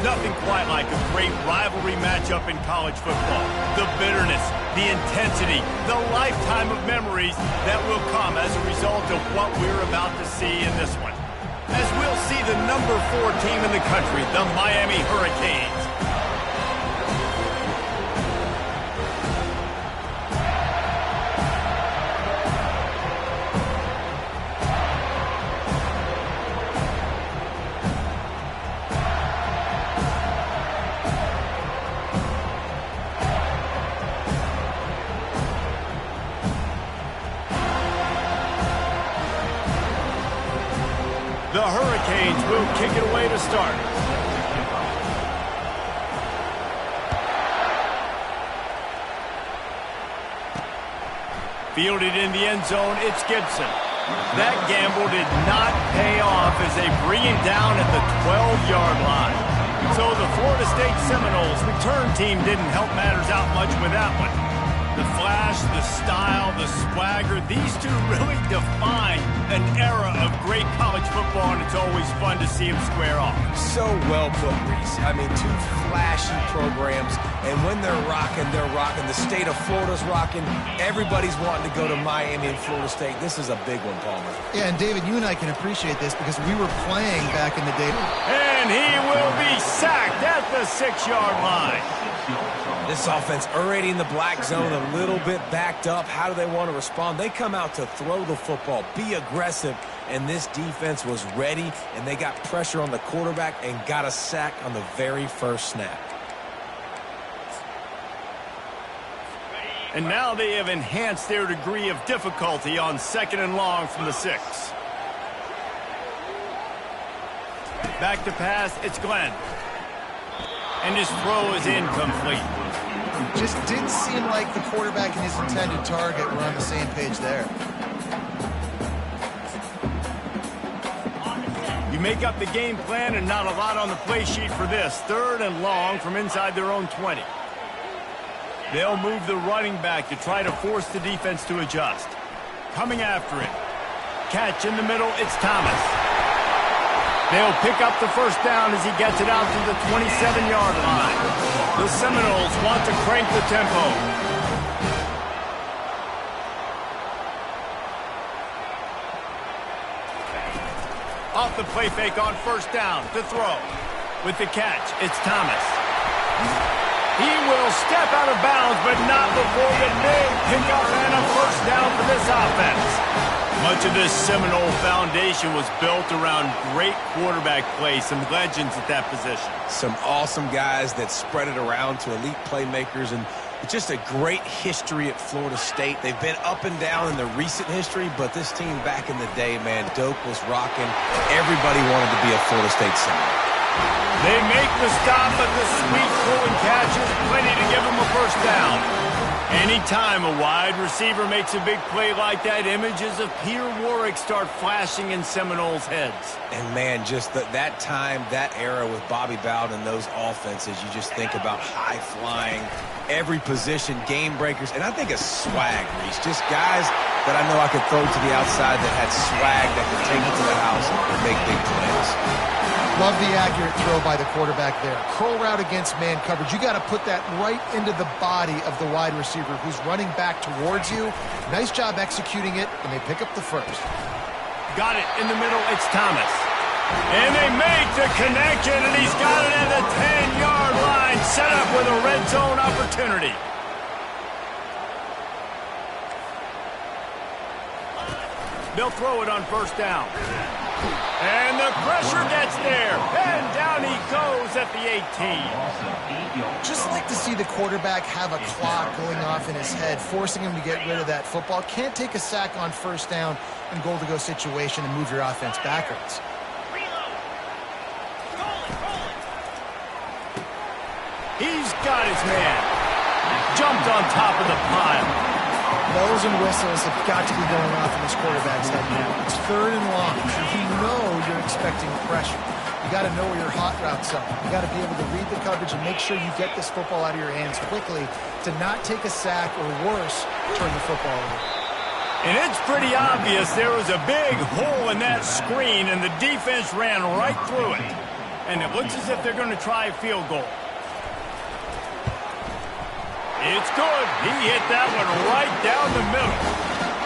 nothing quite like a great rivalry matchup in college football. The bitterness, the intensity, the lifetime of memories that will come as a result of what we're about to see in this one. As we'll see the number 4 team in the country, the Miami Hurricanes. The Hurricanes will kick it away to start. Fielded in the end zone, it's Gibson. That gamble did not pay off as they bring him down at the 12-yard line. So the Florida State Seminoles return team didn't help matters out much with that one. The flash, the style, the swagger, these two really define an era of great college football, and it's always fun to see them square off. So well put, Reese. I mean, two flashy programs, and when they're rocking, they're rocking. The state of Florida's rocking. Everybody's wanting to go to Miami and Florida State. This is a big one, Palmer. Yeah, and David, you and I can appreciate this because we were playing back in the day. And he will be sacked at the 6-yard line. This offense already in the black zone, a little bit backed up. How do they want to respond? They come out to throw the football, be aggressive, and this defense was ready, and they got pressure on the quarterback and got a sack on the very first snap. And now they have enhanced their degree of difficulty on 2nd and long from the 6. Back to pass, it's Glenn. And his throw is incomplete. Just didn't seem like the quarterback and his intended target were on the same page there. You make up the game plan and not a lot on the play sheet for this. 3rd and long from inside their own 20. They'll move the running back to try to force the defense to adjust. Coming after it. Catch in the middle, it's Thomas. They'll pick up the first down as he gets it out to the 27-yard line. The Seminoles want to crank the tempo. Off the play fake on 1st down to throw. With the catch, it's Thomas. He will step out of bounds, but not before the big pickup and a 1st down for this offense. Much of this Seminole foundation was built around great quarterback play, some legends at that position. Some awesome guys that spread it around to elite playmakers, and just a great history at Florida State. They've been up and down in the recent history, but this team back in the day, man, Doak was rocking. Everybody wanted to be a Florida State Seminole. They make the stop, but the sweet throw and catch is plenty to give them a 1st down. Anytime a wide receiver makes a big play like that, images of Peter Warwick start flashing in Seminoles' heads. And, man, just that time, that era with Bobby Bowden and those offenses, you just think about high-flying, every position, game breakers, and I think a swag, Reese. Just guys that I know I could throw to the outside that had swag that could take it to the house and make big plays. Love the accurate throw by the quarterback there. Curl route against man coverage. You got to put that right into the body of the wide receiver who's running back towards you. Nice job executing it, and they pick up the 1st. Got it in the middle. It's Thomas. And they make the connection, and he's got it at the 10-yard line, set up with a red zone opportunity. They'll throw it on 1st down. And the pressure gets there. And down he goes at the 18. Just like to see the quarterback have a clock going off in his head, forcing him to get rid of that football. Can't take a sack on 1st down in goal-to-go situation and move your offense backwards. He's got his man. Jumped on top of the pile. Bells and whistles have got to be going off in this quarterback's head now. It's 3rd and long. You know you're expecting pressure. You got to know where your hot routes are. You got to be able to read the coverage and make sure you get this football out of your hands quickly to not take a sack or worse, turn the football over. And it's pretty obvious there was a big hole in that screen, and the defense ran right through it. And it looks as if they're going to try a field goal. It's good. He hit that one right down the middle.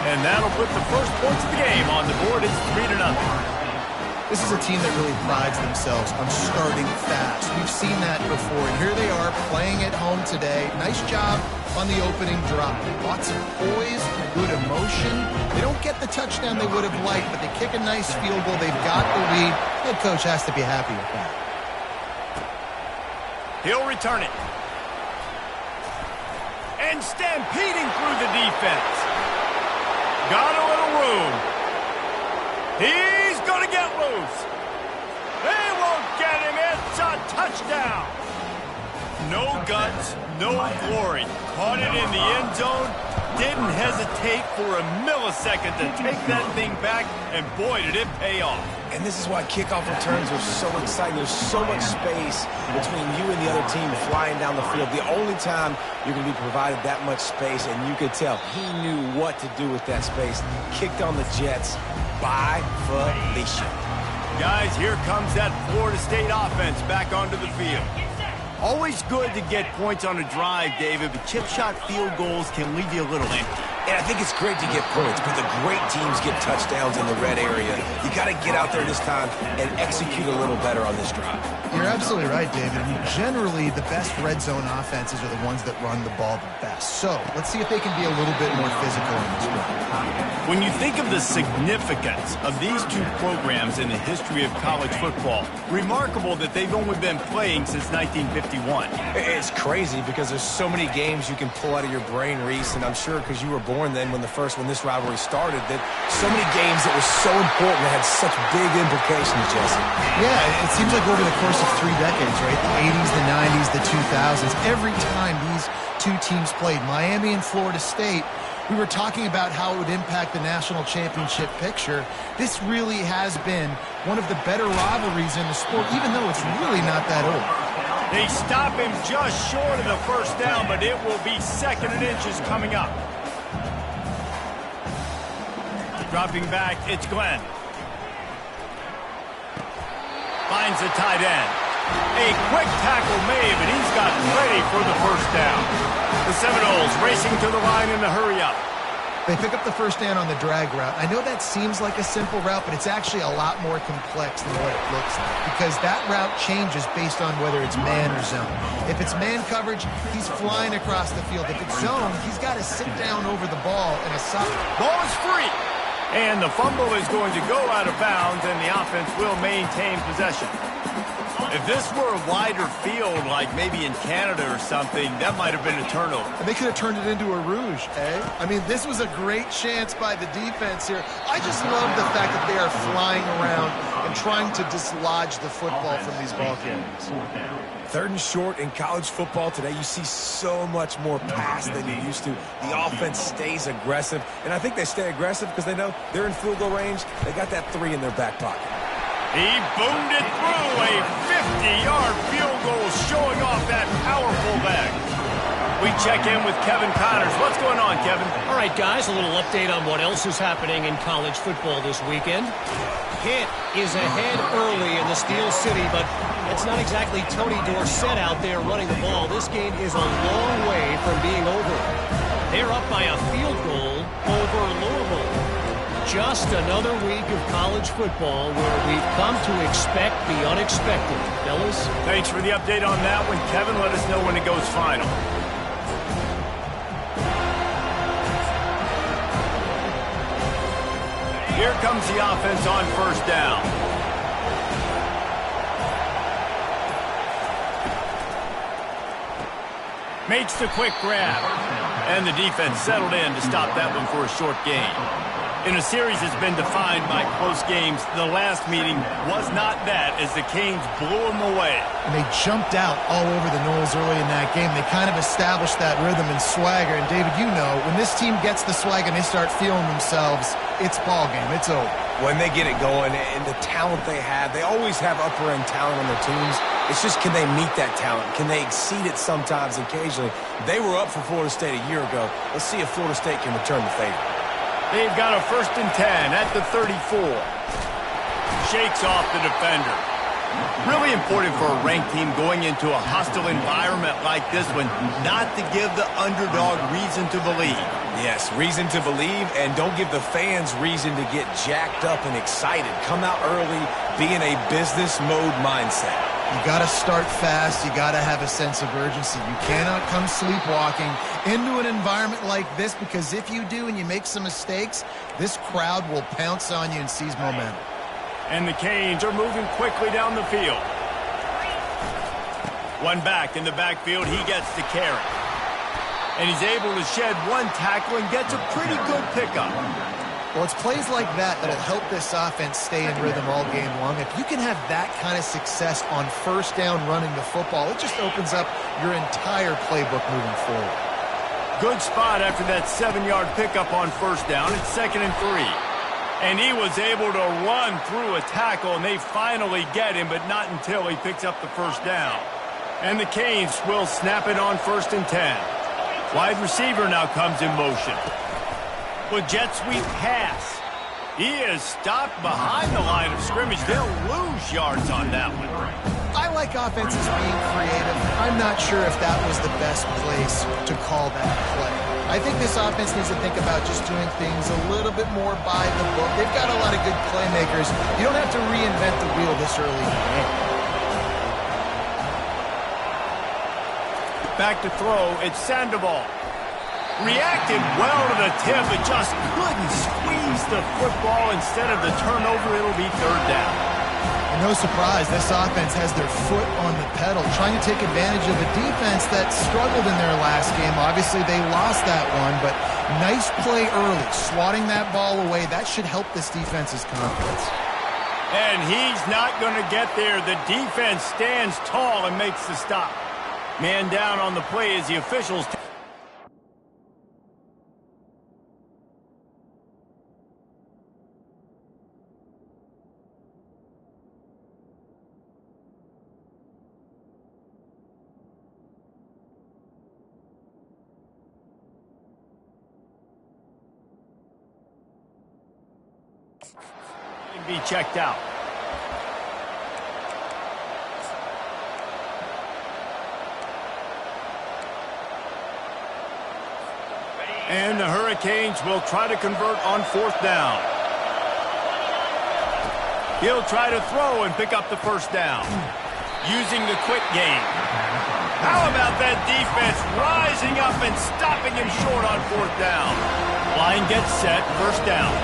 And that'll put the first points of the game on the board. It's 3-0. This is a team that really prides themselves on starting fast. We've seen that before, and here they are playing at home today. Nice job on the opening drive. Lots of poise, good emotion. They don't get the touchdown they would have liked, but they kick a nice field goal. They've got the lead. Head coach has to be happy with that. He'll return it. And stampeding through the defense. Got a little room. He's going to get loose. They won't get him. It's a touchdown. No guts, no glory. Caught it in the end zone. Didn't hesitate for a millisecond to take that thing back, and boy, did it pay off. And this is why kickoff returns are so exciting. There's so much space between you and the other team flying down the field. The only time you're going to be provided that much space, and you could tell he knew what to do with that space. Kicked on the Jets by Felicia. Guys, here comes that Florida State offense back onto the field. Always good to get points on a drive, David, but chip shot field goals can leave you a little empty. And I think it's great to get points, but the great teams get touchdowns in the red area. You got to get out there this time and execute a little better on this drive. You're absolutely right, David. I mean, generally, the best red zone offenses are the ones that run the ball the best. So let's see if they can be a little bit more physical in this drive. When you think of the significance of these two programs in the history of college football, remarkable that they've only been playing since 1951. It's crazy because there's so many games you can pull out of your brain, Reese, and I'm sure because you were born then when this rivalry started, that so many games that were so important that had such big implications, Jesse. Yeah, it seems like over the course of 3 decades, right? The 80s, the 90s, the 2000s, every time these two teams played, Miami and Florida State, we were talking about how it would impact the national championship picture. This really has been one of the better rivalries in the sport, even though it's really not that old. They stop him just short of the first down, but it will be 2nd and inches coming up. Dropping back, it's Glenn. Finds the tight end. A quick tackle made, but he's got ready for the first down. The Seminoles racing to the line in the hurry-up. They pick up the first down on the drag route. I know that seems like a simple route, but it's actually a lot more complex than what it looks like because that route changes based on whether it's man or zone. If it's man coverage, he's flying across the field. If it's zone, he's got to sit down over the ball in a sock. Ball is free. And the fumble is going to go out of bounds, and the offense will maintain possession. If this were a wider field, like maybe in Canada or something, that might have been a turnover. And they could have turned it into a rouge, eh? I mean, this was a great chance by the defense here. I just love the fact that they are flying around and trying to dislodge the football from these ball carriers. 3rd and short in college football today. You see so much more pass than you used to. The offense stays aggressive, and I think they stay aggressive because they know they're in field goal range. They got that 3 in their back pocket. He boomed it through a 50-yard field goal, showing off that powerful leg. We check in with Kevin Connors. What's going on, Kevin? All right, guys, a little update on what else is happening in college football this weekend. Pitt is ahead early in the Steel City, but it's not exactly Tony Dorsett out there running the ball. This game is a long way from being over. They're up by a field goal over Louisville. Just another week of college football where we've come to expect the unexpected. Fellas? Thanks for the update on that one, Kevin. Let us know when it goes final. Here comes the offense on first down. Makes the quick grab. And the defense settled in to stop that one for a short gain. In a series that's been defined by close games, the last meeting was not that as the Canes blew them away. And they jumped out all over the Noles early in that game. They kind of established that rhythm and swagger. And, David, you know, when this team gets the swag and they start feeling themselves, it's ball game. It's over. When they get it going and the talent they have, they always have upper-end talent on their teams. It's just, can they meet that talent? Can they exceed it sometimes, occasionally? They were up for Florida State a year ago. Let's see if Florida State can return the favor. They've got a 1st and 10 at the 34. Shakes off the defender. Really important for a ranked team going into a hostile environment like this one, not to give the underdog reason to believe. Yes, reason to believe, and don't give the fans reason to get jacked up and excited. Come out early, be in a business mode mindset. You got to start fast. You got to have a sense of urgency. You cannot come sleepwalking into an environment like this, because if you do and you make some mistakes, this crowd will pounce on you and seize momentum. And the Canes are moving quickly down the field. One back in the backfield, he gets to carry. And he's able to shed one tackle and gets a pretty good pickup. Well, it's plays like that that'll help this offense stay in rhythm all game long. If you can have that kind of success on first down running the football, it just opens up your entire playbook moving forward. Good spot after that 7-yard pickup on first down. It's 2nd and 3. And he was able to run through a tackle, and they finally get him, but not until he picks up the first down. And the Canes will snap it on 1st and 10. Wide receiver now comes in motion. With jet sweep pass. He is stopped behind the line of scrimmage. They'll lose yards on that one. I like offenses being creative. I'm not sure if that was the best place to call that play. I think this offense needs to think about just doing things a little bit more by the book. They've got a lot of good playmakers. You don't have to reinvent the wheel this early in the game. Back to throw, it's Sandoval. Reacted well to the tip, but just couldn't squeeze the football. Instead of the turnover, it'll be 3rd down. And no surprise, this offense has their foot on the pedal, trying to take advantage of a defense that struggled in their last game. Obviously, they lost that one, but nice play early, swatting that ball away. That should help this defense's confidence. And he's not going to get there. The defense stands tall and makes the stop. Man down on the play as the officials... be checked out. And the Hurricanes will try to convert on 4th down. He'll try to throw and pick up the first down using the quick game. How about that defense rising up and stopping him short on 4th down? Line gets set, first down.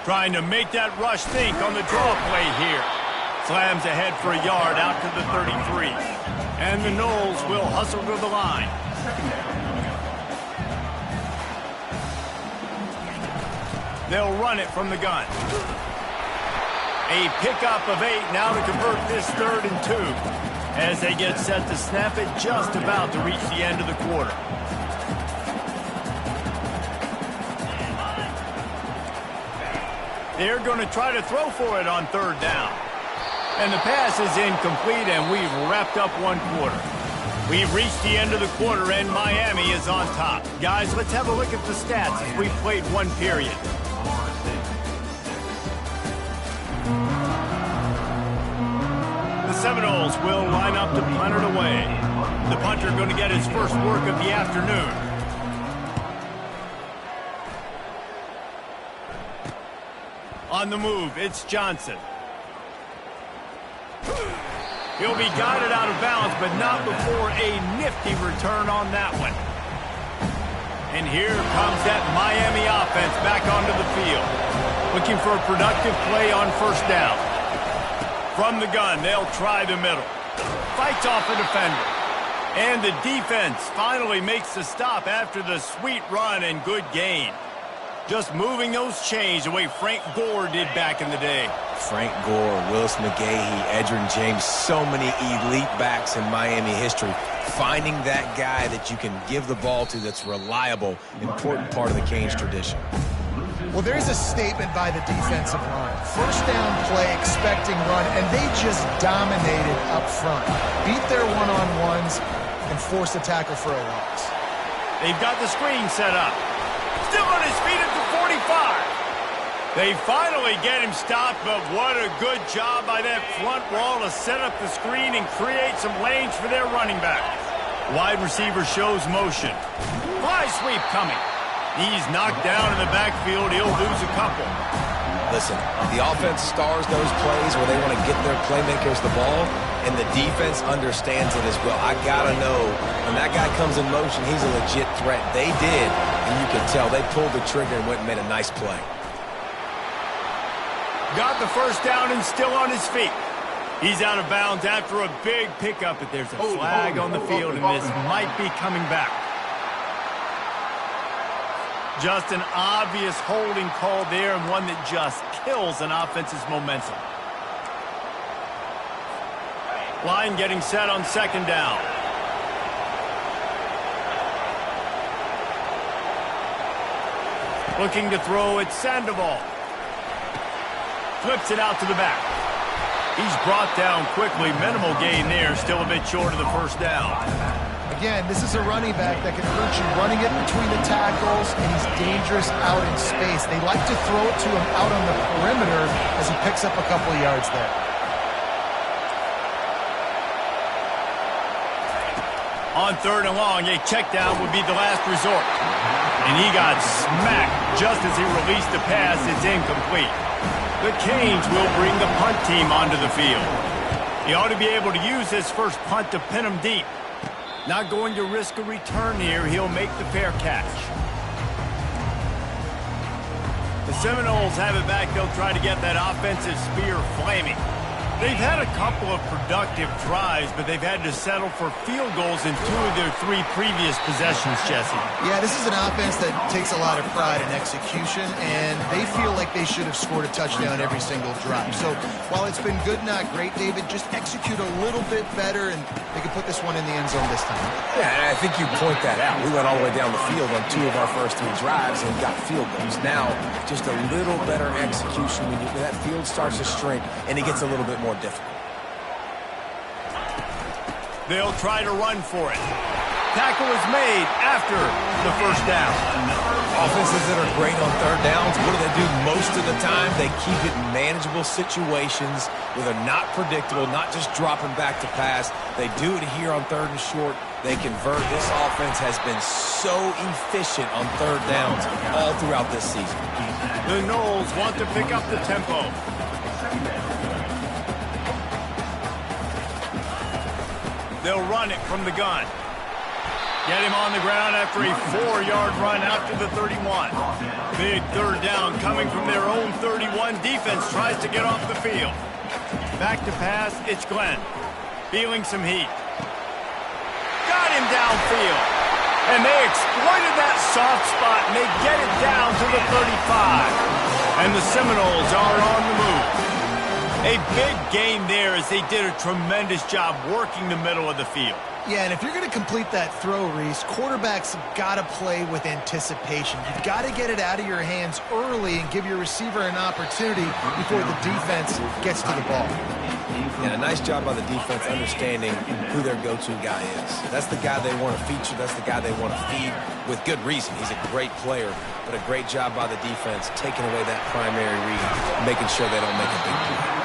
Trying to make that rush think on the draw play here. Slams ahead for a yard out to the 33. And the Noles will hustle to the line. They'll run it from the gun. A pickup of 8 now to convert this 3rd and 2. As they get set to snap it, just about to reach the end of the quarter. They're going to try to throw for it on 3rd down. And the pass is incomplete, and we've wrapped up one quarter. We've reached the end of the quarter, and Miami is on top. Guys, let's have a look at the stats as we've played one period. The Seminoles will line up to punt it away. The punter going to get his first work of the afternoon. On the move, it's Johnson. He'll be guided out of bounds, but not before a nifty return on that one. And here comes that Miami offense back onto the field. Looking for a productive play on first down. From the gun, they'll try the middle. Fights off a defender. And the defense finally makes the stop after the sweet run and good gain. Just moving those chains the way Frank Gore did back in the day. Frank Gore, Willis McGahee, Edgerrin James, so many elite backs in Miami history. Finding that guy that you can give the ball to that's reliable, important part of the Canes tradition. Well, there's a statement by the defensive line. First down play, expecting run, and they just dominated up front. Beat their one-on-ones and forced a tackle for a loss. They've got the screen set up. Still on his feet at the 45. They finally get him stopped, but what a good job by that front wall to set up the screen and create some lanes for their running back. Wide receiver shows motion. Fly sweep coming. He's knocked down in the backfield. He'll lose a couple. Listen, the offense stars those plays where they want to get their playmakers the ball, and the defense understands it as well. I got to know, when that guy comes in motion, he's a legit threat. They did, and you can tell they pulled the trigger and went and made a nice play. Got the first down and still on his feet. He's out of bounds after a big pickup, but there's a flag on the field, and this might be coming back. Just an obvious holding call there, and one that just kills an offense's momentum. Line getting set on second down. Looking to throw, it's Sandoval. Flips it out to the back. He's brought down quickly. Minimal gain there. Still a bit short of the first down. Again, this is a running back that can hurt you running it between the tackles, and he's dangerous out in space. They like to throw it to him out on the perimeter as he picks up a couple of yards there. On third and long, a check down would be the last resort. And he got smacked just as he released the pass. It's incomplete. The Canes will bring the punt team onto the field. He ought to be able to use his first punt to pin him deep. Not going to risk a return here. He'll make the fair catch. The Seminoles have it back. They'll try to get that offensive spear flaming. They've had a couple of productive drives, but they've had to settle for field goals in 2 of their 3 previous possessions, Jesse. Yeah, this is an offense that takes a lot of pride in execution, and they feel like they should have scored a touchdown every single drive. So while it's been good, not great, David, just execute a little bit better, and they can put this one in the end zone this time. Yeah, and I think you point that out. We went all the way down the field on 2 of our first 3 drives and got field goals. Now, just a little better execution when that field starts to shrink, and it gets a little bit more difficult. They'll try to run for it. Tackle is made after the first down. Offenses that are great on third downs, what do? Most of the time, they keep it in manageable situations where they're not predictable, not just dropping back to pass. They do it here on third and short. They convert. This offense has been so efficient on third downs all throughout this season. The Noles want to pick up the tempo. They'll run it from the gun. Get him on the ground after a 4-yard run out to the 31. Big third down coming from their own 31. Defense tries to get off the field. Back to pass, it's Glenn. Feeling some heat. Got him downfield. And they exploited that soft spot, and they get it down to the 35. And the Seminoles are on the move. A big gain there as they did a tremendous job working the middle of the field. Yeah, and if you're going to complete that throw, Reese, quarterbacks have got to play with anticipation. You've got to get it out of your hands early and give your receiver an opportunity before the defense gets to the ball. Yeah, a nice job by the defense understanding who their go-to guy is. That's the guy they want to feature. That's the guy they want to feed with good reason. He's a great player, but a great job by the defense taking away that primary read, making sure they don't make a big play.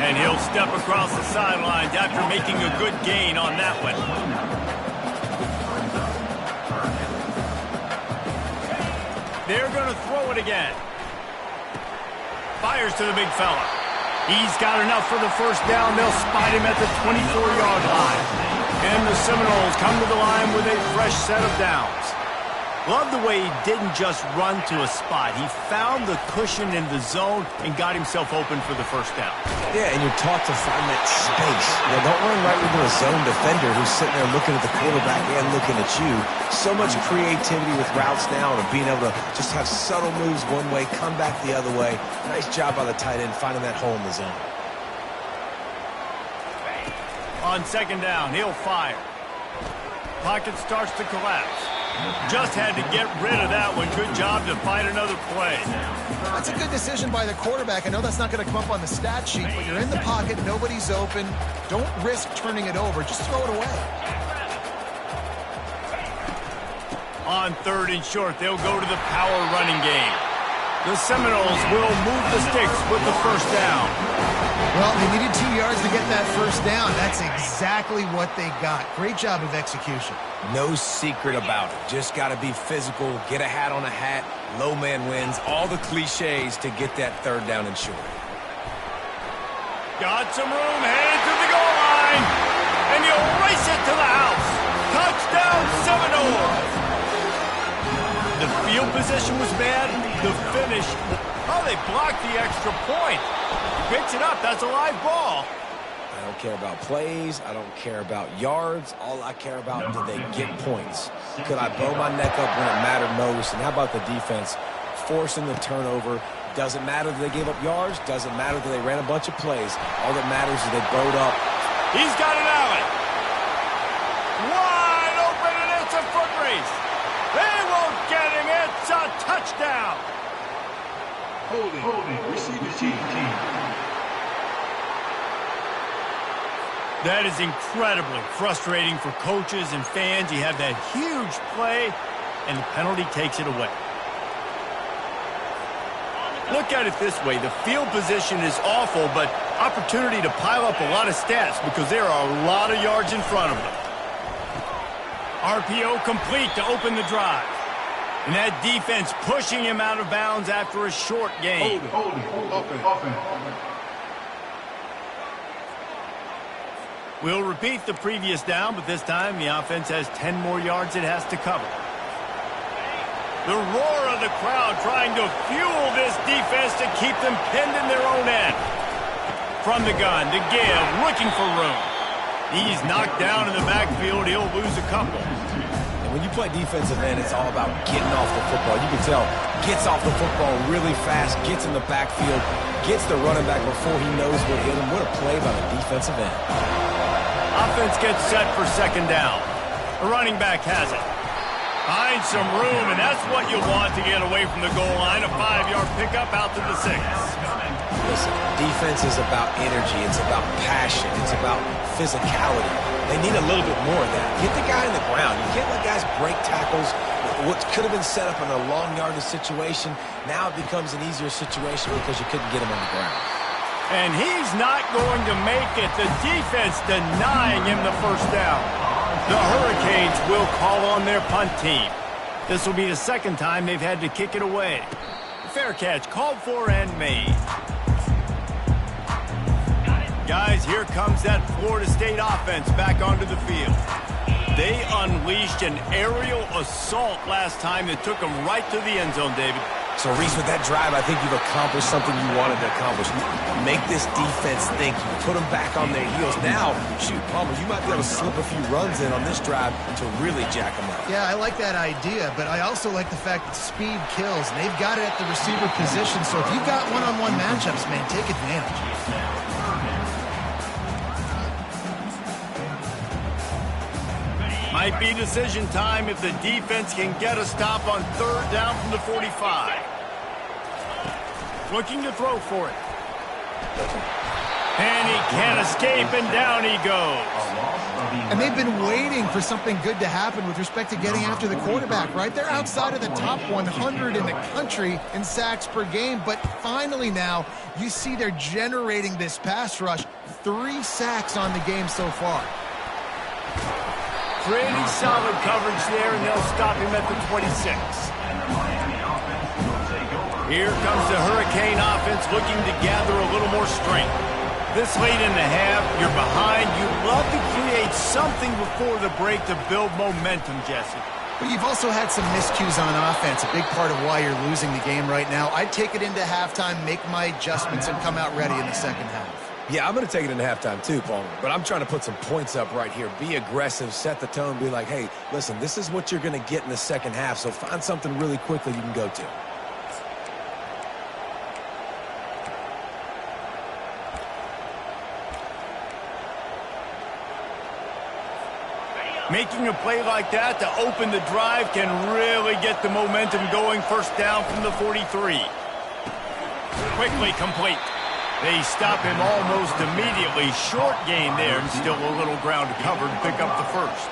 And he'll step across the sidelines after making a good gain on that one. They're going to throw it again. Fires to the big fella. He's got enough for the first down. They'll spot him at the 24-yard line. And the Seminoles come to the line with a fresh set of downs. Love the way he didn't just run to a spot. He found the cushion in the zone and got himself open for the first down. Yeah, and you're taught to find that space. You know, don't run right into a zone defender who's sitting there looking at the quarterback and looking at you. So much creativity with routes now and being able to just have subtle moves one way, come back the other way. Nice job by the tight end finding that hole in the zone. On second down, he'll fire. Pocket starts to collapse. Just had to get rid of that one. Good job to find another play. That's a good decision by the quarterback. I know that's not going to come up on the stat sheet, but you're in the pocket, nobody's open. Don't risk turning it over. Just throw it away. On third and short, they'll go to the power running game. The Seminoles will move the sticks with the first down. Well, they needed 2 yards to get that first down. That's exactly what they got. Great job of execution. No secret about it. Just got to be physical, get a hat on a hat, low man wins, all the cliches to get that third down and short. Got some room, headed to the goal line, and you'll race it to the house. Touchdown, Seminoles! The field position was bad. The finish, oh, they blocked the extra point. Picks it up. That's a live ball. I don't care about plays. I don't care about yards. All I care about, do they get points? Could I bow my neck up when it mattered most? And how about the defense forcing the turnover? Doesn't matter that they gave up yards. Doesn't matter that they ran a bunch of plays. All that matters is they bowed up. He's got it out. Wide open, and it's a foot race. They won't get him. It's a touchdown. Holding, receiver team. That is incredibly frustrating for coaches and fans. You have that huge play, and the penalty takes it away. Look at it this way. The field position is awful, but opportunity to pile up a lot of stats because there are a lot of yards in front of them. RPO complete to open the drive. And that defense pushing him out of bounds after a short gain. Holding, offense. We'll repeat the previous down, but this time the offense has 10 more yards it has to cover. The roar of the crowd trying to fuel this defense to keep them pinned in their own end. From the gun, to give, looking for room. He's knocked down in the backfield. He'll lose a couple. And when you play defensive end, it's all about getting off the football. You can tell, gets off the football really fast, gets in the backfield, gets the running back before he knows what hit him. What a play by the defensive end. Offense gets set for second down. The running back has it. Finds some room, and that's what you want to get away from the goal line. A 5-yard pickup out to the 6. Listen, defense is about energy. It's about passion. It's about physicality. They need a little bit more of that. Get the guy in the ground. You can't let guys break tackles. What could have been set up in a long yardage situation, now it becomes an easier situation because you couldn't get him on the ground. And he's not going to make it. The defense denying him the first down. The Hurricanes will call on their punt team. This will be the second time they've had to kick it away. Fair catch called for and made. Guys, here comes that Florida State offense back onto the field. They unleashed an aerial assault last time that took them right to the end zone, David. So, Reese, with that drive, I think you've accomplished something you wanted to accomplish. Make this defense think. You put them back on their heels. Now, shoot, Palmer, you might be able to slip a few runs in on this drive to really jack them up. Yeah, I like that idea, but I also like the fact that speed kills. And they've got it at the receiver position, so if you've got one-on-one matchups, man, take advantage. Might be decision time if the defense can get a stop on third down from the 45. Looking to throw for it. And he can't escape, and down he goes. And they've been waiting for something good to happen with respect to getting after the quarterback, right? They're outside of the top 100 in the country in sacks per game, but finally now you see they're generating this pass rush. 3 sacks on the game so far. Pretty solid coverage there, and they'll stop him at the 26. Here comes the Hurricane offense looking to gather a little more strength. This late in the half, you're behind. You'd love to create something before the break to build momentum, Jesse. But you've also had some miscues on offense, a big part of why you're losing the game right now. I'd take it into halftime, make my adjustments, and come out ready in the second half. Yeah, I'm going to take it into halftime too, Palmer. But I'm trying to put some points up right here. Be aggressive, set the tone, be like, hey, listen, this is what you're going to get in the second half, so find something really quickly you can go to. Making a play like that to open the drive can really get the momentum going. First down from the 43. Quickly complete. They stop him almost immediately. Short gain there. Still a little ground to cover to pick up the first.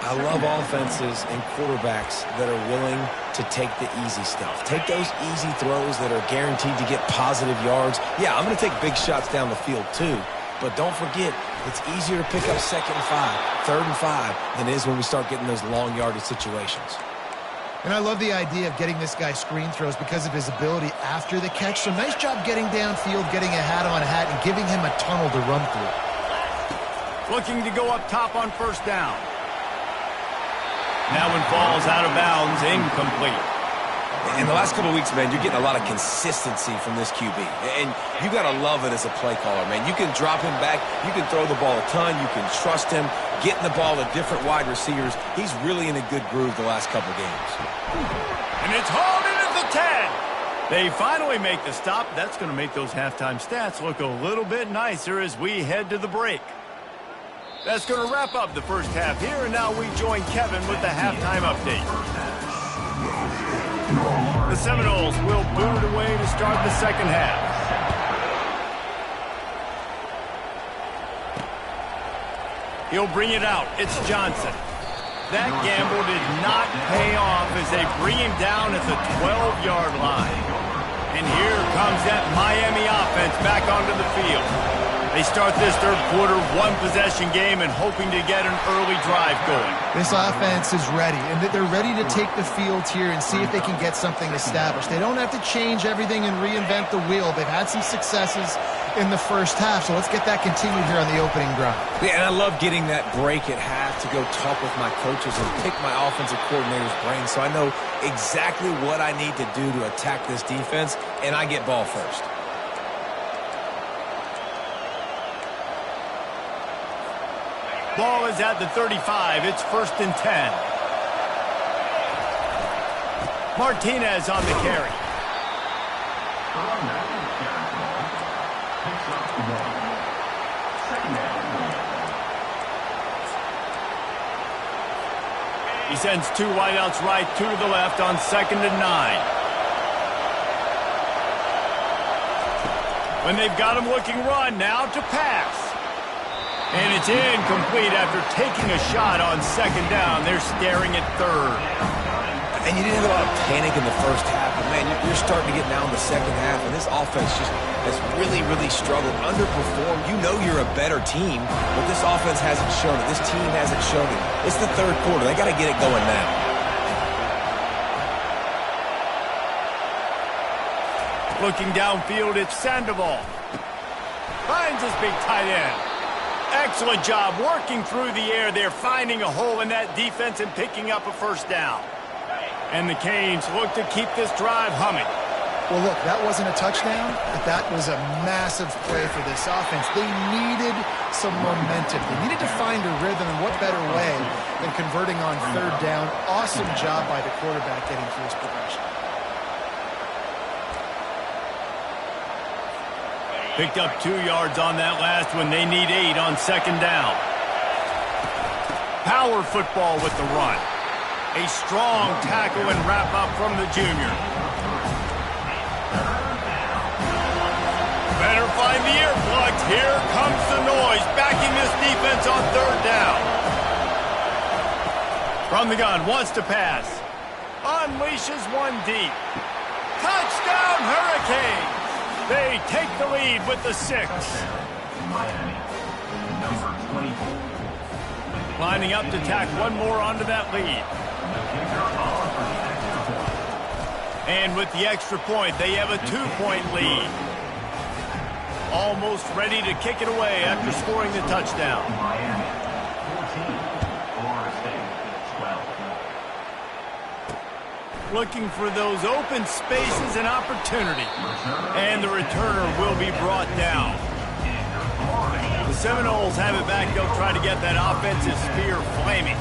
I love offenses and quarterbacks that are willing to take the easy stuff. Take those easy throws that are guaranteed to get positive yards. Yeah, I'm going to take big shots down the field too. But don't forget, it's easier to pick up 2nd and 5, 3rd and 5 than it is when we start getting those long yardage situations. And I love the idea of getting this guy screen throws because of his ability after the catch. So nice job getting downfield, getting a hat-on-hat, and giving him a tunnel to run through. Looking to go up top on 1st down. That one falls out of bounds, incomplete. In the last couple of weeks, man, you're getting a lot of consistency from this QB. And you got to love it as a play caller, man. You can drop him back. You can throw the ball a ton. You can trust him, getting the ball to different wide receivers. He's really in a good groove the last couple of games. And it's hauled in at the 10. They finally make the stop. That's going to make those halftime stats look a little bit nicer as we head to the break. That's going to wrap up the first half here, and now we join Kevin with the halftime update. The Seminoles will boot it away to start the second half. He'll bring it out. It's Johnson. That gamble did not pay off as they bring him down at the 12-yard line. And here comes that Miami offense back onto the field. They start this third quarter one-possession game and hoping to get an early drive going. This offense is ready, and they're ready to take the field here and see if they can get something established. They don't have to change everything and reinvent the wheel. They've had some successes in the first half, so let's get that continued here on the opening drive. Yeah, and I love getting that break at half to go talk with my coaches and pick my offensive coordinator's brain so I know exactly what I need to do to attack this defense, and I get ball first. Ball is at the 35. It's 1st and 10. Martinez on the carry. He sends 2 wideouts right, 2 to the left on 2nd and 9. When they've got him looking run, now to pass. And it's incomplete after taking a shot on 2nd down. They're staring at 3rd. And you didn't have a lot of panic in the first half, but man, you're starting to get down the second half, and this offense just has really, really struggled, underperformed. You know you're a better team, but this offense hasn't shown it. This team hasn't shown it. It's the third quarter. They got to get it going now. Looking downfield, it's Sandoval. Finds his big tight end. Excellent job working through the air there, finding a hole in that defense and picking up a 1st down. And the Canes look to keep this drive humming. Well, look, that wasn't a touchdown, but that was a massive play for this offense. They needed some momentum. They needed to find a rhythm, and what better way than converting on 3rd down. Awesome job by the quarterback getting through his progression. Picked up 2 yards on that last one. They need 8 on 2nd down. Power football with the run. A strong tackle and wrap up from the junior. Better find the earplugs. Here comes the noise, backing this defense on 3rd down. From the gun, wants to pass. Unleashes one deep. Touchdown, Hurricanes! They take the lead with the 6. Lining up to tack one more onto that lead. And with the extra point, they have a 2-point lead. Almost ready to kick it away after scoring the touchdown. Looking for those open spaces and opportunity. And the returner will be brought down. The Seminoles have it back. They'll try to get that offensive spear flaming.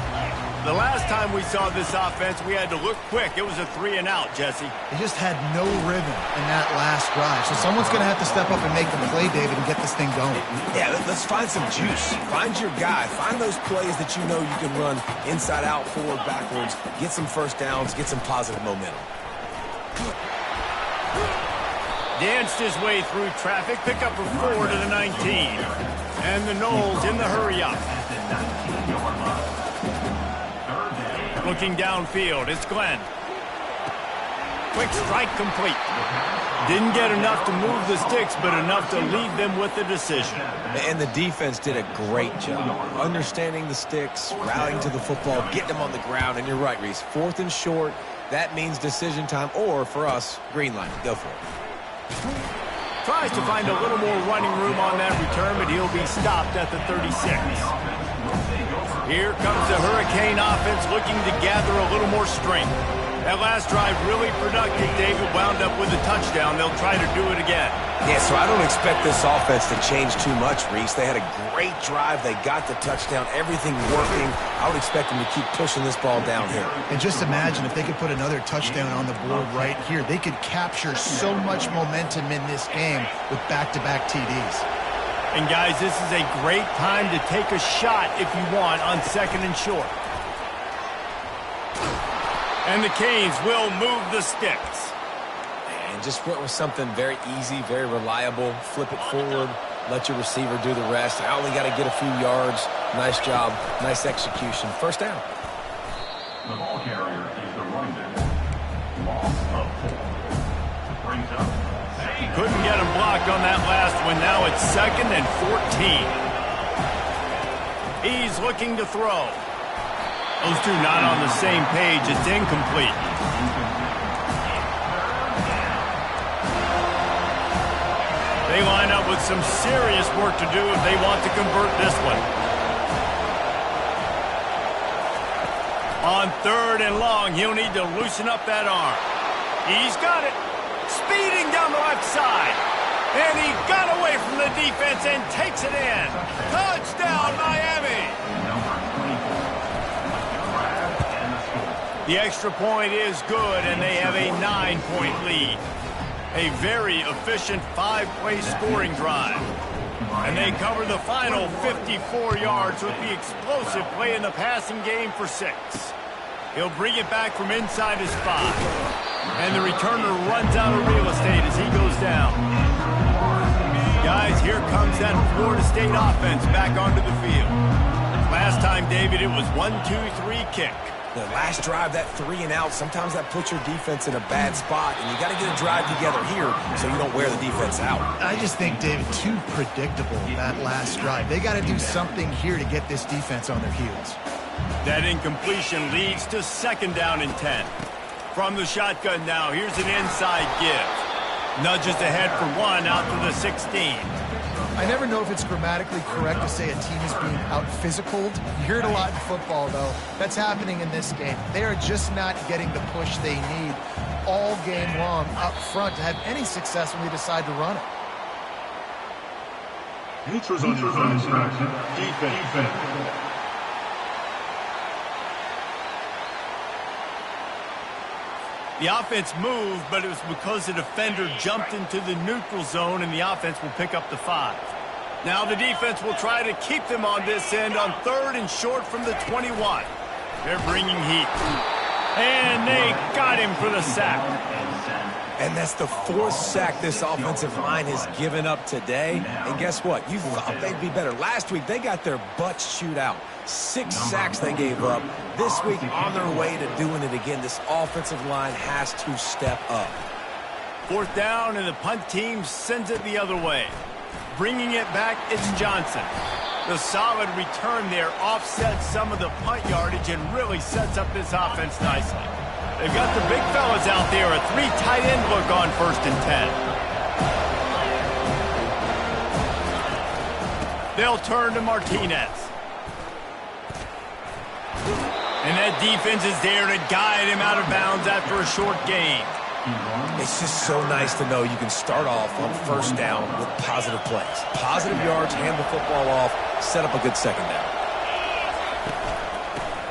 The last time we saw this offense, we had to look quick. It was a 3-and-out, Jesse. They just had no rhythm in that last drive. So someone's going to have to step up and make the play, David, and get this thing going. Yeah, let's find some juice. Find your guy. Find those plays that you know you can run inside out, forward, backwards. Get some 1st downs. Get some positive momentum. Danced his way through traffic. Pick up a 4 to the 19. And the Noles in the hurry-up. Looking downfield, it's Glenn. Quick strike complete. Didn't get enough to move the sticks, but enough to leave them with the decision. And the defense did a great job understanding the sticks, rallying to the football, getting them on the ground. And you're right, Reese. 4th and short, that means decision time, or for us, green light. Go for it. Tries to find a little more running room on that return, but he'll be stopped at the 36. Here comes the Hurricane offense looking to gather a little more strength. That last drive really productive. David wound up with a touchdown. They'll try to do it again. Yeah, so I don't expect this offense to change too much, Reese. They had a great drive. They got the touchdown. Everything working. I would expect them to keep pushing this ball down here. And just imagine if they could put another touchdown on the board right here. They could capture so much momentum in this game with back-to-back TDs. And, guys, this is a great time to take a shot if you want on 2nd and short. And the Canes will move the sticks. And just went with something very easy, very reliable. Flip it forward, let your receiver do the rest. I only got to get a few yards. Nice job, nice execution. First down. The ball carrier is the running back. Loss of 4. Brings up. Couldn't get him blocked on that last one. Now it's 2nd and 14. He's looking to throw. Those two not on the same page. It's incomplete. They line up with some serious work to do if they want to convert this one. On 3rd and long, he'll need to loosen up that arm. He's got it. Speeding down the left side. And he got away from the defense and takes it in. Touchdown, Miami. The extra point is good, and they have a 9-point lead. A very efficient 5-play scoring drive. And they cover the final 54 yards with the explosive play in the passing game for 6. He'll bring it back from inside his 5. And the returner runs out of real estate as he goes down. Guys, here comes that Florida State offense back onto the field. Last time, David, it was 1-2-3 kick. The last drive, that 3 and out, sometimes that puts your defense in a bad spot, and you got to get a drive together here so you don't wear the defense out. I just think, David, too predictable, that last drive. They got to do something here to get this defense on their heels. That incompletion leads to 2nd down and 10. From the shotgun now, here's an inside give. Nudges ahead for 1 out to the 16. I never know if it's grammatically correct to say a team is being out-physicaled. You hear it a lot in football, though. That's happening in this game. They are just not getting the push they need all game long up front to have any success when they decide to run it. Neutral zone infraction. Defense. The offense moved, but it was because the defender jumped into the neutral zone, and the offense will pick up the 5. Now the defense will try to keep them on this end on 3rd and short from the 21. They're bringing heat. And they got him for the sack. And that's the 4th sack this offensive line has given up today. And guess what? You thought they'd be better. Last week, they got their butts chewed out. 6 sacks they gave up. This week, on their way to doing it again, this offensive line has to step up. 4th down, and the punt team sends it the other way. Bringing it back, it's Johnson. The solid return there offsets some of the punt yardage and really sets up this offense nicely. They've got the big fellas out there, a 3 tight end look on 1st and 10. They'll turn to Martinez. And that defense is there to guide him out of bounds after a short gain. It's just so nice to know you can start off on 1st down with positive plays. Positive yards, hand the football off, set up a good 2nd down.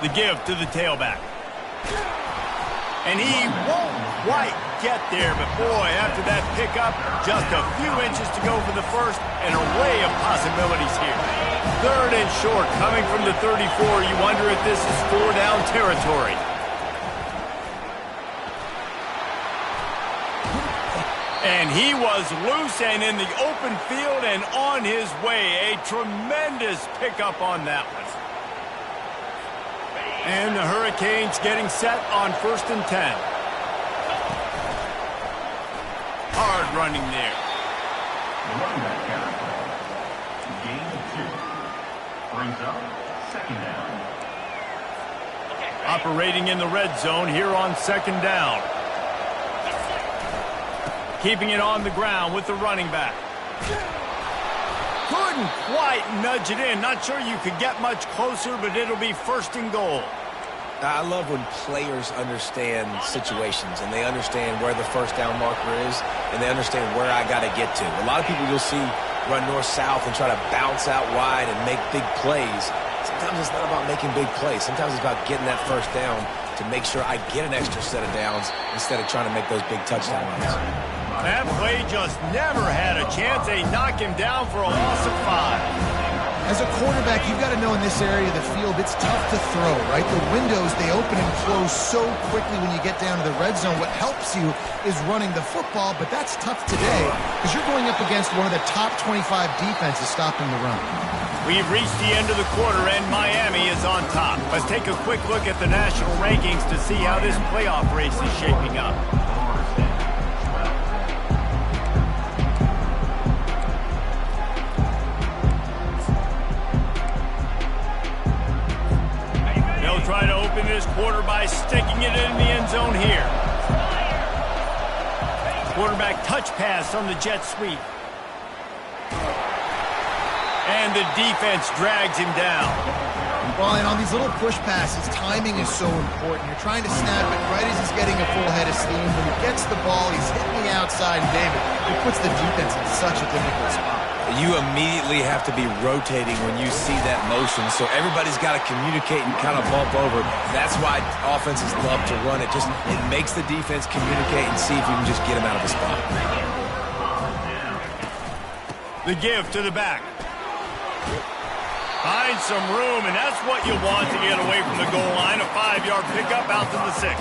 The give to the tailback. And he won't quite get there, but boy, after that pickup, just a few inches to go for the 1st, an array of possibilities here. 3rd and short, coming from the 34. You wonder if this is 4-down territory. And he was loose and in the open field and on his way. A tremendous pickup on that one. And the Hurricanes getting set on 1st and 10. Hard running there. The running back carry. Gain of 2. Brings up 2nd down. Operating in the red zone here on 2nd down. Keeping it on the ground with the running back. Couldn't quite nudge it in. Not sure you could get much closer, but it'll be 1st and goal. I love when players understand situations and they understand where the 1st down marker is and they understand where I got to get to. A lot of people you'll see run north-south and try to bounce out wide and make big plays. Sometimes it's not about making big plays. Sometimes it's about getting that 1st down to make sure I get an extra set of downs instead of trying to make those big touchdown runs. That play just never had a chance. They knock him down for a loss of 5. As a quarterback, you've got to know in this area of the field, it's tough to throw, right? The windows, they open and close so quickly when you get down to the red zone. What helps you is running the football, but that's tough today because you're going up against one of the top 25 defenses stopping the run. We've reached the end of the quarter, and Miami is on top. Let's take a quick look at the national rankings to see how this playoff race is shaping up. Try to open this quarter by sticking it in the end zone here. Quarterback touch pass on the jet sweep. And the defense drags him down. Well, and on these little push passes, timing is so important. You're trying to snap it right as he's getting a full head of steam. When he gets the ball, he's hitting the outside, and David, it puts the defense in such a difficult spot. You immediately have to be rotating when you see that motion, so everybody's got to communicate and kind of bump over. That's why offenses love to run it. It makes the defense communicate and see if you can just get him out of the spot. The give to the back. Find some room, and that's what you want to get away from the goal line. A 5-yard pickup out to the 6.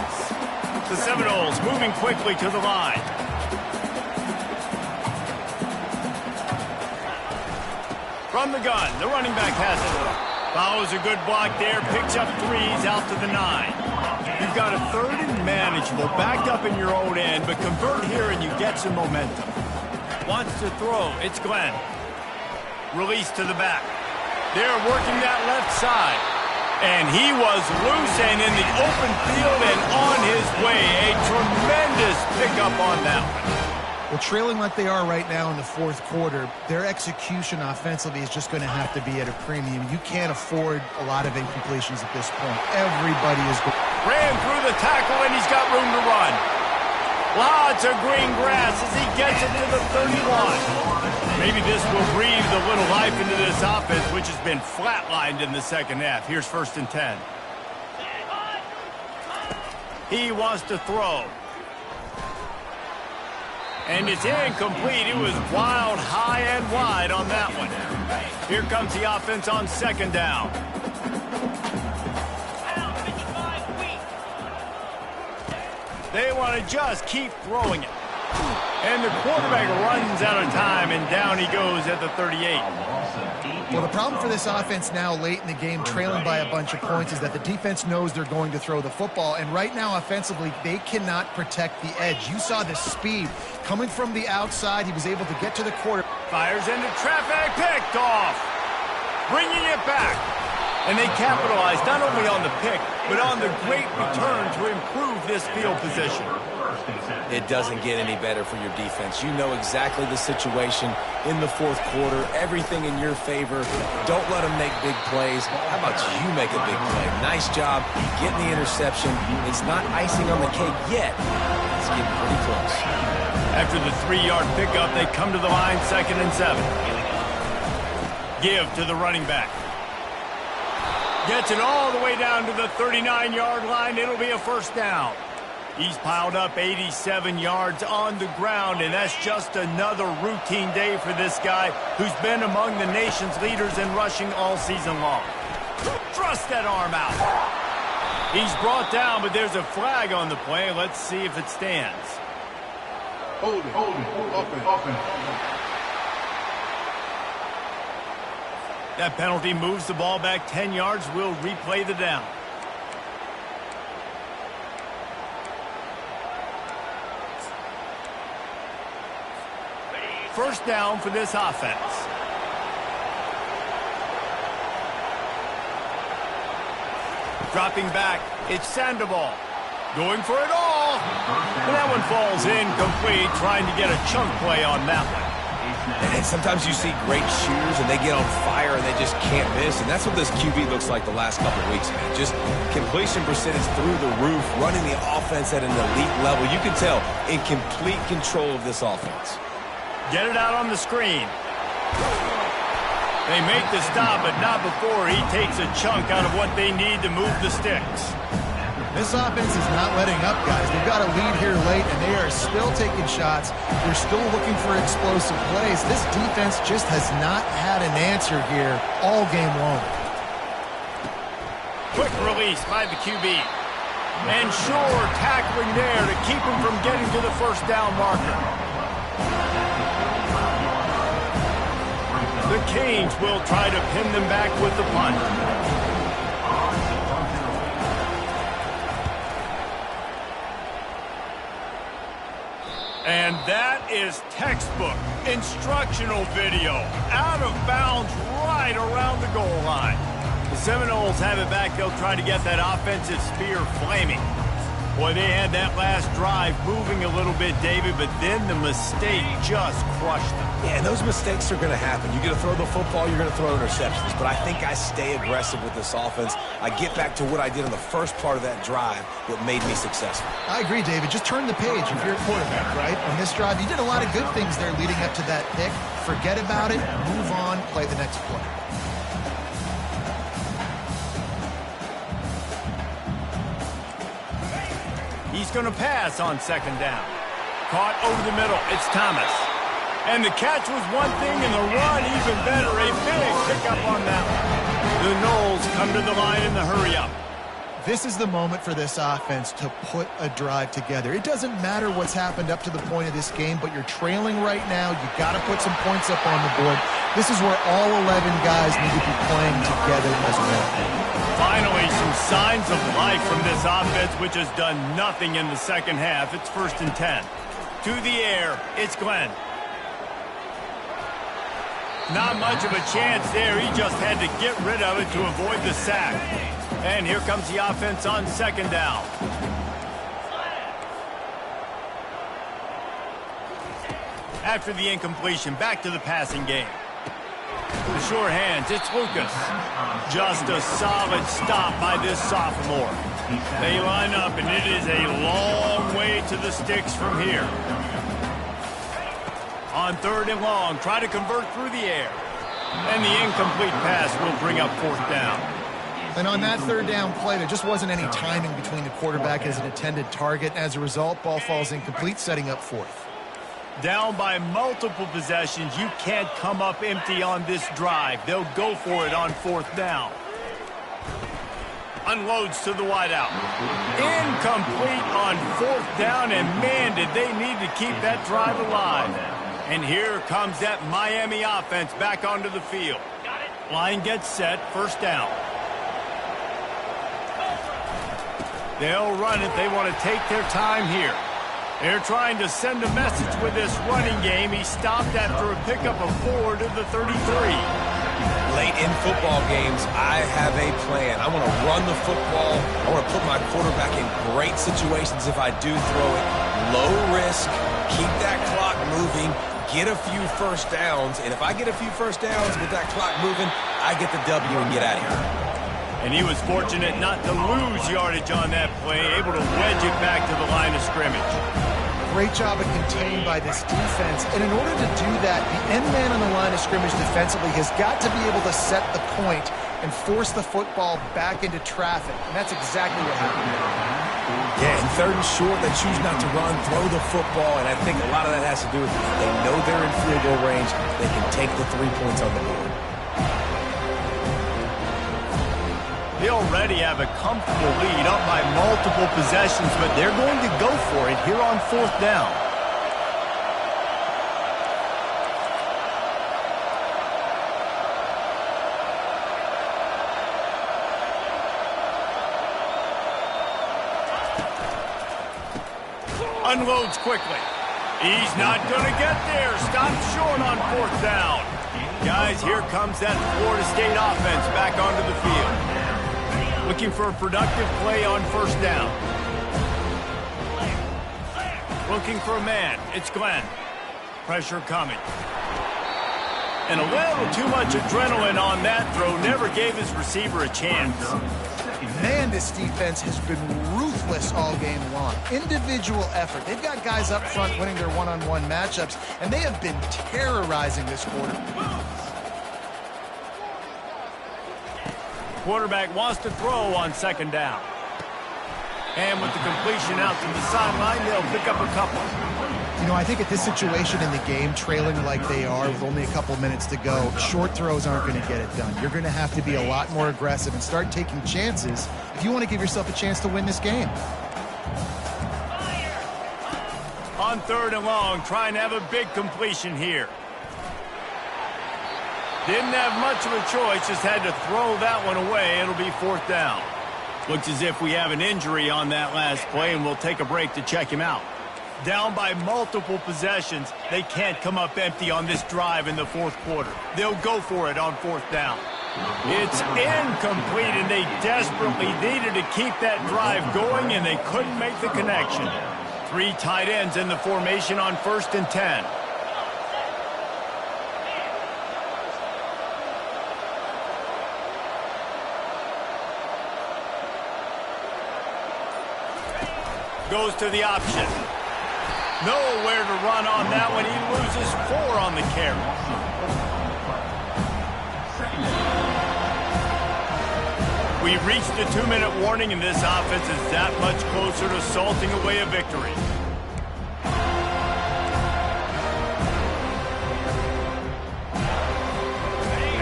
The Seminoles moving quickly to the line. From the gun, the running back has it. Follows a good block there, picks up 3s out to the 9. You've got a 3rd and manageable, backed up in your own end, but convert here and you get some momentum. Wants to throw, it's Glenn. Release to the back. They're working that left side. And he was loose and in the open field and on his way. A tremendous pickup on that one. Well, trailing like they are right now in the 4th quarter, their execution offensively is just going to have to be at a premium. You can't afford a lot of incompletions at this point. Everybody is good. Ran through the tackle, and he's got room to run. Lots of green grass as he gets it to the 31. Maybe this will breathe a little life into this offense, which has been flatlined in the 2nd half. Here's 1st and 10. He wants to throw. And it's incomplete. It was wild, high and wide on that one. Here comes the offense on 2nd down. They want to just keep throwing it. And the quarterback runs out of time, and down he goes at the 38. Well, the problem for this offense now late in the game, trailing by a bunch of points, is that the defense knows they're going to throw the football. And right now, offensively, they cannot protect the edge. You saw the speed coming from the outside. He was able to get to the quarter. Fires into traffic, picked off. Bringing it back. And they capitalized not only on the pick, but on the great return to improve this field position. It doesn't get any better for your defense. You know exactly the situation in the 4th quarter. Everything in your favor. Don't let them make big plays. How about you make a big play? Nice job getting the interception. It's not icing on the cake yet. It's getting pretty close. After the 3-yard pickup, they come to the line 2nd and 7. Give to the running back. Gets it all the way down to the 39-yard line. It'll be a 1st down. He's piled up 87 yards on the ground, and that's just another routine day for this guy who's been among the nation's leaders in rushing all season long. Thrust that arm out. He's brought down, but there's a flag on the play. Let's see if it stands. Hold it, up and. That penalty moves the ball back 10 yards. We'll replay the down. first down for this offense. Dropping back, it's Sandoval. Going for it all. And that one falls incomplete, trying to get a chunk play on that one. And sometimes you see great shooters and they get on fire and they just can't miss. And that's what this QB looks like the last couple of weeks, man. Just completion percentage through the roof, running the offense at an elite level. You can tell in complete control of this offense. Get it out on the screen. They make the stop, but not before he takes a chunk out of what they need to move the sticks. This offense is not letting up, guys. They've got a lead here late, and they are still taking shots. They're still looking for explosive plays. This defense just has not had an answer here all game long. Quick release by the QB. And sure, tackling there to keep him from getting to the first down marker. The Canes will try to pin them back with the punt. And that is textbook instructional video. Out of bounds right around the goal line. The Seminoles have it back. They'll try to get that offensive spear flaming. Boy, they had that last drive moving a little bit, David, but then the mistake just crushed them. Yeah, and those mistakes are going to happen. You're going to throw the football, you're going to throw interceptions. But I think I stay aggressive with this offense. I get back to what I did in the first part of that drive that made me successful. I agree, David. Just turn the page if you're a quarterback, right? On this drive, you did a lot of good things there leading up to that pick. Forget about it, move on, play the next play. He's going to pass on second down. Caught over the middle. It's Thomas. And the catch was one thing, and the run even better. A big pickup on that one. The Noles come to the line in the hurry-up. This is the moment for this offense to put a drive together. It doesn't matter what's happened up to the point of this game, but you're trailing right now. You've got to put some points up on the board. This is where all 11 guys need to be playing together as well. Finally, some signs of life from this offense, which has done nothing in the second half. It's 1st and 10. To the air, it's Glenn. Not much of a chance there. He just had to get rid of it to avoid the sack. And here comes the offense on second down. After the incompletion, back to the passing game. The sure hands, it's Lucas. Just a solid stop by this sophomore. They line up, and it is a long way to the sticks from here. On 3rd and long, try to convert through the air. And the incomplete pass will bring up 4th down. And on that 3rd down play, there just wasn't any timing between the quarterback as an intended target. As a result, ball falls incomplete, setting up 4th. Down by multiple possessions, you can't come up empty on this drive. They'll go for it on 4th down. Unloads to the wideout. Incomplete on 4th down, and man, did they need to keep that drive alive. And here comes that Miami offense back onto the field. Line gets set, 1st down. They'll run it. They want to take their time here. They're trying to send a message with this running game. He stopped after a pickup of 4 to the 33. Late in football games, I have a plan. I want to run the football. I want to put my quarterback in great situations if I do throw it. Low risk, keep that clock moving, get a few first downs. And if I get a few first downs with that clock moving, I get the W and get out of here. And he was fortunate not to lose yardage on that play, able to wedge it back to the line of scrimmage. Great job of contained by this defense. And in order to do that, the end man on the line of scrimmage defensively has got to be able to set the point and force the football back into traffic. And that's exactly what happened there. Yeah, and 3rd and short, they choose not to run, throw the football, and I think a lot of that has to do with they know they're in field goal range. They can take the 3 points on the board. They already have a comfortable lead up by multiple possessions, but they're going to go for it here on 4th down. Unloads quickly. He's not going to get there. Stop short on 4th down. Guys, here comes that Florida State offense back onto the field. Looking for a productive play on 1st down. Looking for a man. It's Glenn. Pressure coming. And a little too much adrenaline on that throw. Never gave his receiver a chance. Man, this defense has been ruthless all game long. Individual effort. They've got guys up front winning their one-on-one matchups, and they have been terrorizing this quarter. Quarterback wants to throw on 2nd down. And with the completion out to the sideline, they'll pick up a couple. You know, I think at this situation in the game, trailing like they are with only a couple minutes to go, short throws aren't going to get it done. You're going to have to be a lot more aggressive and start taking chances if you want to give yourself a chance to win this game. On 3rd and long, trying to have a big completion here. Didn't have much of a choice, just had to throw that one away. It'll be 4th down. Looks as if we have an injury on that last play, and we'll take a break to check him out. Down by multiple possessions, they can't come up empty on this drive in the 4th quarter. They'll go for it on 4th down. It's incomplete, and they desperately needed to keep that drive going, and they couldn't make the connection. 3 tight ends in the formation on 1st and 10. Goes to the option. Nowhere to run on that one. He loses 4 on the carry. We reached the 2-minute warning, and this offense is that much closer to salting away a victory.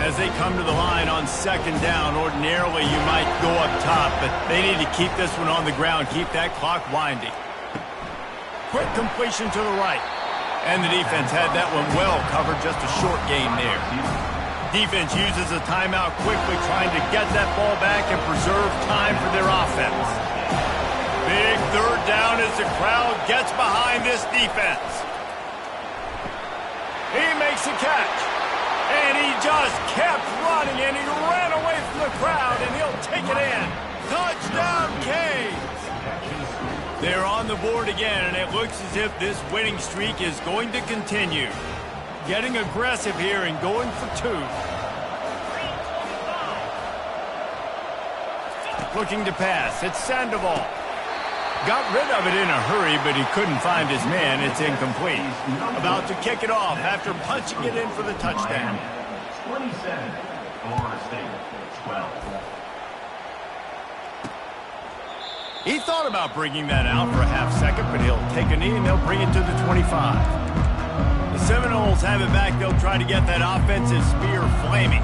As they come to the line on 2nd down, ordinarily you might go up top, but they need to keep this one on the ground, keep that clock winding. Quick completion to the right. And the defense had that one well covered, just a short gain there. Defense uses a timeout quickly, trying to get that ball back and preserve time for their offense. Big 3rd down as the crowd gets behind this defense. He makes a catch. And he just kept running, and he ran away from the crowd, and he'll take it in. Touchdown, Canes! They're on the board again, and it looks as if this winning streak is going to continue. Getting aggressive here and going for 2. Looking to pass. It's Sandoval. Got rid of it in a hurry, but he couldn't find his man. It's incomplete. About to kick it off after punching it in for the touchdown. 27, Florida State, 12. He thought about bringing that out for a half second, but he'll take a knee and they'll bring it to the 25. The Seminoles have it back. They'll try to get that offensive spear flaming.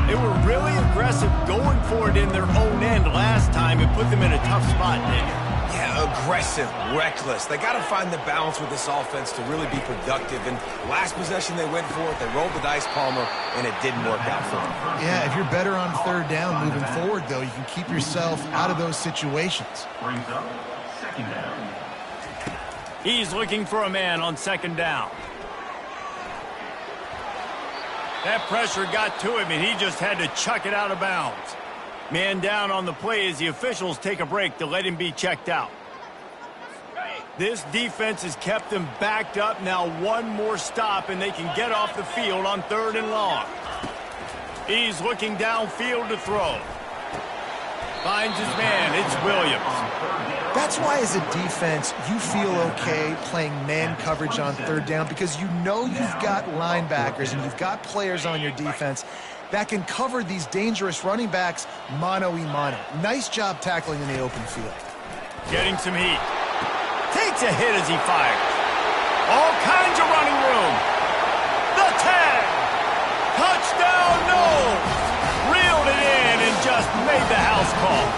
They were really aggressive going for it in their own end last time. It put them in a tough spot, Nick. Yeah, aggressive, reckless. They got to find the balance with this offense to really be productive. And last possession they went for it. They rolled the dice, Palmer, and it didn't work out for them. Yeah, if you're better on 3rd down moving forward, though, you can keep yourself out of those situations. Brings up 2nd down. He's looking for a man on 2nd down. That pressure got to him, and he just had to chuck it out of bounds. Man down on the play as the officials take a break to let him be checked out. This defense has kept them backed up. Now 1 more stop, and they can get off the field on 3rd and long. He's looking downfield to throw. Finds his man. It's Williams. That's why as a defense, you feel okay playing man coverage on 3rd down because you know you've got linebackers and you've got players on your defense that can cover these dangerous running backs mano-a-mano. Nice job tackling in the open field. Getting some heat. Takes a hit as he fires. All kinds of running room. The tag. Touchdown, no. Reeled it in and just made the house call.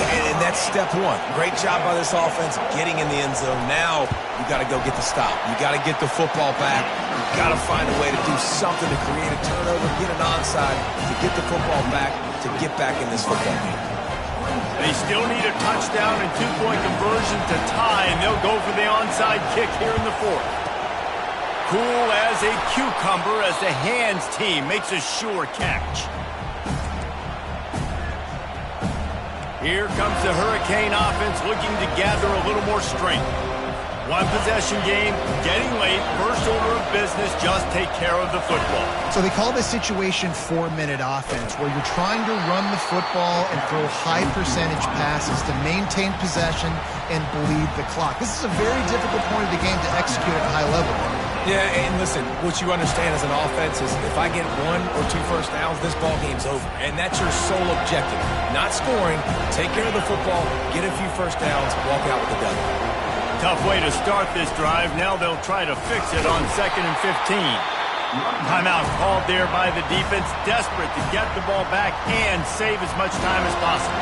And that's step 1. Great job by this offense getting in the end zone. Now you got to go get the stop. You got to get the football back. You got to find a way to do something to create a turnover, get an onside, to get the football back, to get back in this football game. They still need a touchdown and two-point conversion to tie, and they'll go for the onside kick here in the fourth. Cool as a cucumber as the hands team makes a sure catch. Here comes the Hurricane offense looking to gather a little more strength. One possession game, getting late, first order of business, just take care of the football. So they call this situation 4-minute offense, where you're trying to run the football and throw high percentage passes to maintain possession and bleed the clock. This is a very difficult point of the game to execute at a high level. Yeah, and listen, what you understand as an offense is if I get 1 or 2 first downs, this ball game's over. And that's your sole objective. Not scoring, take care of the football, get a few first downs, walk out with a W. Tough way to start this drive. Now they'll try to fix it on 2nd and 15. Timeout called there by the defense, desperate to get the ball back and save as much time as possible.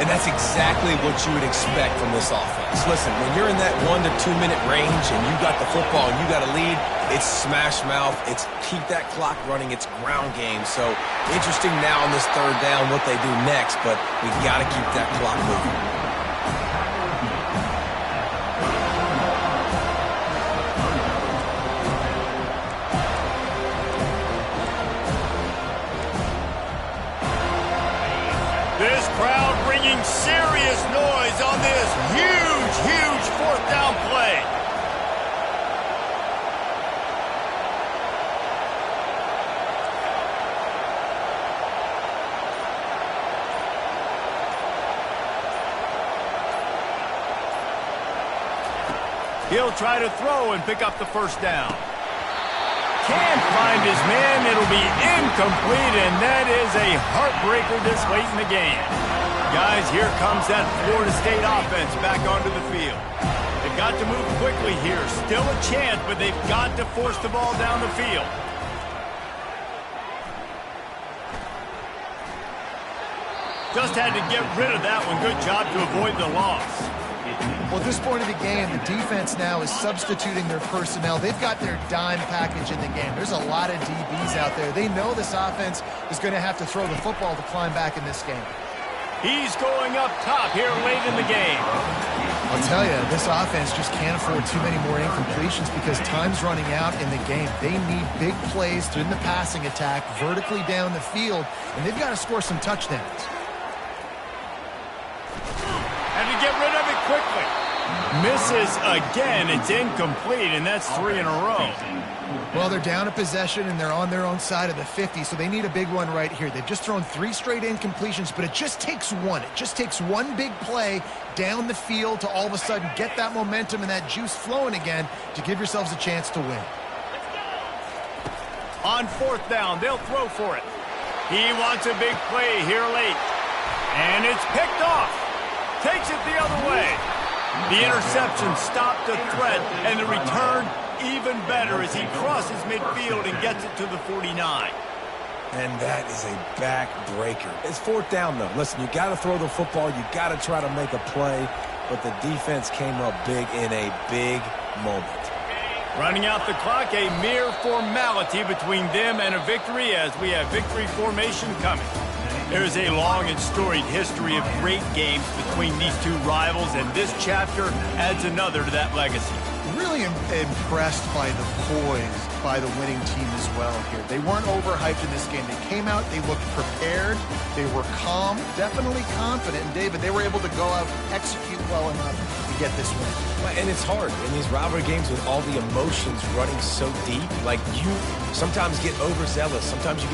And that's exactly what you would expect from this offense. Listen, when you're in that 1 to 2 minute range and you got the football and you got a lead, it's smash mouth, it's keep that clock running, it's ground game. So interesting now on this 3rd down what they do next, but we got to keep that clock moving. This crowd bringing serious noise on this huge 4th down play. He'll try to throw and pick up the first down. Can't find his man. It'll be incomplete, and that is a heartbreaker this late in the game. Guys, here comes that Florida State offense back onto the field. They've got to move quickly here. Still a chance, but they've got to force the ball down the field. Just had to get rid of that one. Good job to avoid the loss. Well, at this point of the game, the defense now is substituting their personnel. They've got their dime package in the game. There's a lot of DBs out there. They know this offense is going to have to throw the football to climb back in this game. He's going up top here late in the game. I'll tell you, this offense just can't afford too many more incompletions because time's running out in the game. They need big plays in the passing attack, vertically down the field, and they've got to score some touchdowns. And to get rid of it quickly. Misses again. It's incomplete, and that's 3 in a row. Well, they're down a possession, and they're on their own side of the 50, so they need a big one right here. They've just thrown 3 straight incompletions, but it just takes one. It just takes one big play down the field to all of a sudden get that momentum and that juice flowing again to give yourselves a chance to win. On 4th down, they'll throw for it. He wants a big play here late. And it's picked off. Takes it the other way. The interception stopped the threat, and the return even better as he crosses midfield and gets it to the 49. And that is a backbreaker. It's 4th down, though. Listen, you got to throw the football. You got to try to make a play, but the defense came up big in a big moment. Running out the clock, a mere formality between them and a victory as we have victory formation coming. There's a long and storied history of great games between these two rivals, and this chapter adds another to that legacy. Really impressed by the poise by the winning team as well here. They weren't overhyped in this game. They came out, they looked prepared, they were calm, definitely confident. And David, they were able to go out and execute well enough to get this win. And it's hard in these rivalry games with all the emotions running so deep. Like, you sometimes get overzealous. Sometimes you get